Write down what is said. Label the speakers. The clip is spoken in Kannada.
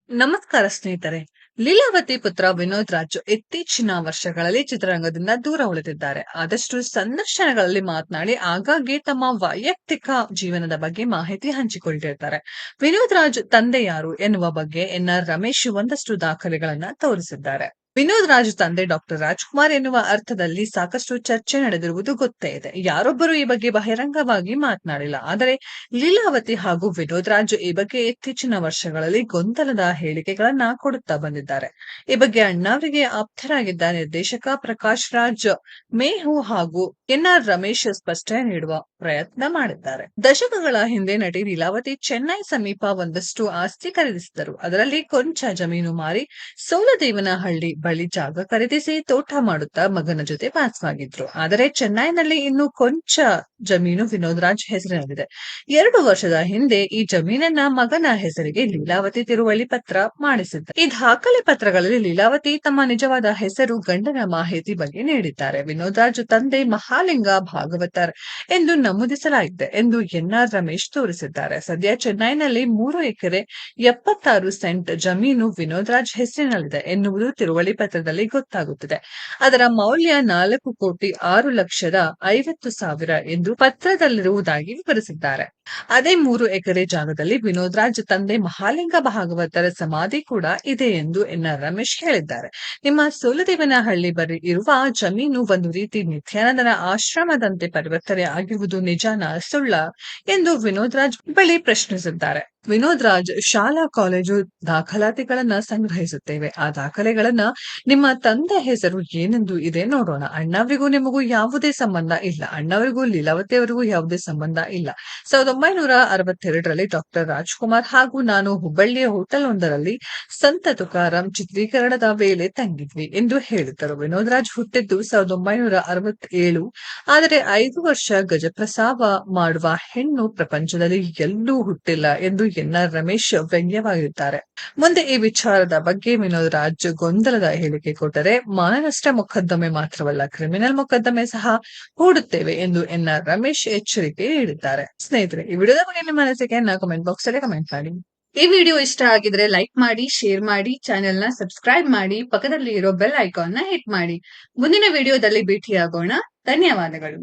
Speaker 1: ನಮಸ್ಕಾರ ಸ್ನೇಹಿತರೆ. ಲೀಲಾವತಿ ಪುತ್ರ ವಿನೋದ್ ರಾಜ್ ಇತ್ತೀಚಿನ ವರ್ಷಗಳಲ್ಲಿ ಚಿತ್ರರಂಗದಿಂದ ದೂರ ಉಳಿದಿದ್ದಾರೆ. ಆದಷ್ಟು ಸಂದರ್ಶನಗಳಲ್ಲಿ ಮಾತನಾಡಿ ಆಗಾಗ್ಗೆ ತಮ್ಮ ವೈಯಕ್ತಿಕ ಜೀವನದ ಬಗ್ಗೆ ಮಾಹಿತಿ ಹಂಚಿಕೊಳ್ತಿರ್ತಾರೆ. ವಿನೋದ್ ರಾಜ್ ತಂದೆ ಯಾರು ಎನ್ನುವ ಬಗ್ಗೆ ಎನ್ಆರ್ ರಮೇಶ್ ಒಂದಷ್ಟು ದಾಖಲೆಗಳನ್ನ ತೋರಿಸಿದ್ದಾರೆ. ವಿನೋದ್ ರಾಜ್ ತಂದೆ ಡಾಕ್ಟರ್ ರಾಜ್ಕುಮಾರ್ ಎನ್ನುವ ಅರ್ಥದಲ್ಲಿ ಸಾಕಷ್ಟು ಚರ್ಚೆ ನಡೆದಿರುವುದು ಗೊತ್ತೇ ಇದೆ. ಯಾರೊಬ್ಬರು ಈ ಬಗ್ಗೆ ಬಹಿರಂಗವಾಗಿ ಮಾತನಾಡಿಲ್ಲ. ಆದರೆ ಲೀಲಾವತಿ ಹಾಗೂ ವಿನೋದ್ ರಾಜ್ ಈ ಬಗ್ಗೆ ಇತ್ತೀಚಿನ ವರ್ಷಗಳಲ್ಲಿ ಗೊಂದಲದ ಹೇಳಿಕೆಗಳನ್ನ ಕೊಡುತ್ತಾ ಬಂದಿದ್ದಾರೆ. ಈ ಬಗ್ಗೆ ಅಣ್ಣಾವರಿಗೆ ಆಪ್ತರಾಗಿದ್ದ ನಿರ್ದೇಶಕ ಪ್ರಕಾಶ್ ರಾಜ್ ಮೇಹು ಹಾಗೂ ಎನ್ಆರ್ ರಮೇಶ್ ಸ್ಪಷ್ಟನೆ ನೀಡುವ ಪ್ರಯತ್ನ ಮಾಡಿದ್ದಾರೆ. ದಶಕಗಳ ಹಿಂದೆ ನಟಿ ಲೀಲಾವತಿ ಚೆನ್ನೈ ಸಮೀಪ ಒಂದಷ್ಟು ಆಸ್ತಿ ಖರೀದಿಸಿದರು. ಅದರಲ್ಲಿ ಕೊಂಚ ಜಮೀನು ಮಾರಿ ಸೋಲದೇವನಹಳ್ಳಿ ಬಳಿ ಜಾಗ ಖರೀದಿಸಿ ತೋಟ ಮಾಡುತ್ತಾ ಮಗನ ಜೊತೆ ವಾಸವಾಗಿದ್ರು. ಆದರೆ ಚೆನ್ನೈನಲ್ಲಿ ಇನ್ನು ಕೊಂಚ ಜಮೀನು ವಿನೋದ್ ರಾಜ್ ಹೆಸರಿನಲ್ಲಿದೆ. 2 ವರ್ಷದ ಹಿಂದೆ ಈ ಜಮೀನನ್ನ ಮಗನ ಹೆಸರಿಗೆ ಲೀಲಾವತಿ ತಿರುವಳಿ ಪತ್ರ ಮಾಡಿಸಿದ್ದ. ಈ ದಾಖಲೆ ಪತ್ರಗಳಲ್ಲಿ ಲೀಲಾವತಿ ತಮ್ಮ ನಿಜವಾದ ಹೆಸರು, ಗಂಡನ ಮಾಹಿತಿ ಬಗ್ಗೆ ನೀಡಿದ್ದಾರೆ. ವಿನೋದ್ ರಾಜ್ ತಂದೆ ಮಹಾಲಿಂಗ ಭಾಗವತರ್ ಎಂದು ನಮೂದಿಸಲಾಗಿದೆ ಎಂದು ಎನ್ಆರ್ ರಮೇಶ್ ತೋರಿಸಿದ್ದಾರೆ. ಸದ್ಯ ಚೆನ್ನೈನಲ್ಲಿ 3 ಎಕರೆ 76 ಸೆಂಟ್ ಜಮೀನು ವಿನೋದ್ ರಾಜ್ ಹೆಸರಿನಲ್ಲಿದೆ ಎನ್ನುವುದು ತಿರುವಳಿ ಪತ್ರದಲ್ಲಿ ಗೊತ್ತಾಗುತ್ತಿದೆ. ಅದರ ಮೌಲ್ಯ 4,06,50,000 ಎಂದು ಪತ್ರದಲ್ಲಿರುವುದಾಗಿ ವಿವರಿಸಿದ್ದಾರೆ. ಅದೇ 3 ಎಕರೆ ಜಾಗದಲ್ಲಿ ವಿನೋದ್ ರಾಜ್ ತಂದೆ ಮಹಾಲಿಂಗ ಭಾಗವತರ ಸಮಾಧಿ ಕೂಡ ಇದೆ ಎಂದು ಎನ್ಆರ್ ರಮೇಶ್ ಹೇಳಿದ್ದಾರೆ. ನಿಮ್ಮ ಸೋಲದೇವನಹಳ್ಳಿ ಬಳಿ ಇರುವ ಜಮೀನು ಒಂದು ರೀತಿ ನಿತ್ಯಾನಂದನ ಆಶ್ರಮದಂತೆ ಪರಿವರ್ತನೆ ಆಗಿರುವುದು ನಿಜಾನ ಸುಳ್ಳ ಎಂದು ವಿನೋದ್ ರಾಜ್ ಬಳಿ ಪ್ರಶ್ನಿಸಿದ್ದಾರೆ. ವಿನೋದ್ ರಾಜ್ ಶಾಲಾ ಕಾಲೇಜು ದಾಖಲಾತಿಗಳನ್ನ ಸಂಗ್ರಹಿಸುತ್ತೇವೆ. ಆ ದಾಖಲೆಗಳನ್ನ ನಿಮ್ಮ ತಂದೆ ಹೆಸರು ಏನೆಂದು ಇದೆ ನೋಡೋಣ. ಅಣ್ಣವರಿಗೂ ನಿಮಗೂ ಯಾವುದೇ ಸಂಬಂಧ ಇಲ್ಲ. ಅಣ್ಣವರಿಗೂ ಲೀಲಾವತಿ ಅವರಿಗೂ ಯಾವುದೇ ಸಂಬಂಧ ಇಲ್ಲ. 1962ರಲ್ಲಿ ಡಾಕ್ಟರ್ ರಾಜ್ಕುಮಾರ್ ಹಾಗೂ ನಾನು ಹುಬ್ಬಳ್ಳಿಯ ಹೋಟೆಲ್ ಒಂದರಲ್ಲಿ ಸಂತ ತುಕಾರಾಂ ಚಿತ್ರೀಕರಣದ ವೇಳೆ ತಂಗಿದ್ವಿ ಎಂದು ಹೇಳಿದ್ದರು. ವಿನೋದ್ ರಾಜ್ ಹುಟ್ಟಿದ್ದು 1967. ಆದರೆ 5 ವರ್ಷ ಗಜಪ್ರಸವ ಮಾಡುವ ಹೆಣ್ಣು ಪ್ರಪಂಚದಲ್ಲಿ ಎಲ್ಲೂ ಹುಟ್ಟಿಲ್ಲ ಎಂದು ಎನ್ಆರ್ ರಮೇಶ್ ವ್ಯಂಗ್ಯವಾಗಿದ್ದಾರೆ. ಮುಂದೆ ಈ ವಿಚಾರದ ಬಗ್ಗೆ ವಿನೋದ್ ರಾಜ್ ಗೊಂದಲದ ಹೇಳಿಕೆ ಕೊಟ್ಟರೆ ಮಾನನಷ್ಟ ಮೊಕದ್ದಮೆ ಮಾತ್ರವಲ್ಲ, ಕ್ರಿಮಿನಲ್ ಮೊಕದ್ದಮೆ ಸಹ ಹೂಡುತ್ತೇವೆ ಎಂದು ಎನ್ಆರ್ ರಮೇಶ್ ಎಚ್ಚರಿಕೆ ನೀಡಿದ್ದಾರೆ. ಸ್ನೇಹಿತರೆ, ಈ ವಿಡಿಯೋದ ಬಗ್ಗೆ ನಿಮ್ಮ ಅನಿಸಿಕೆಯನ್ನ ಕಮೆಂಟ್ ಬಾಕ್ಸ್ ಅಲ್ಲಿ ಕಮೆಂಟ್ ಮಾಡಿ. ಈ ವಿಡಿಯೋ ಇಷ್ಟ ಆಗಿದ್ರೆ ಲೈಕ್ ಮಾಡಿ, ಶೇರ್ ಮಾಡಿ, ಚಾನೆಲ್ ನ ಸಬ್ಸ್ಕ್ರೈಬ್ ಮಾಡಿ, ಪಕ್ಕದಲ್ಲಿ ಇರೋ ಬೆಲ್ ಐಕಾನ್ ನ ಹಿಟ್ ಮಾಡಿ. ಮುಂದಿನ ವಿಡಿಯೋದಲ್ಲಿ ಭೇಟಿಯಾಗೋಣ. ಧನ್ಯವಾದಗಳು.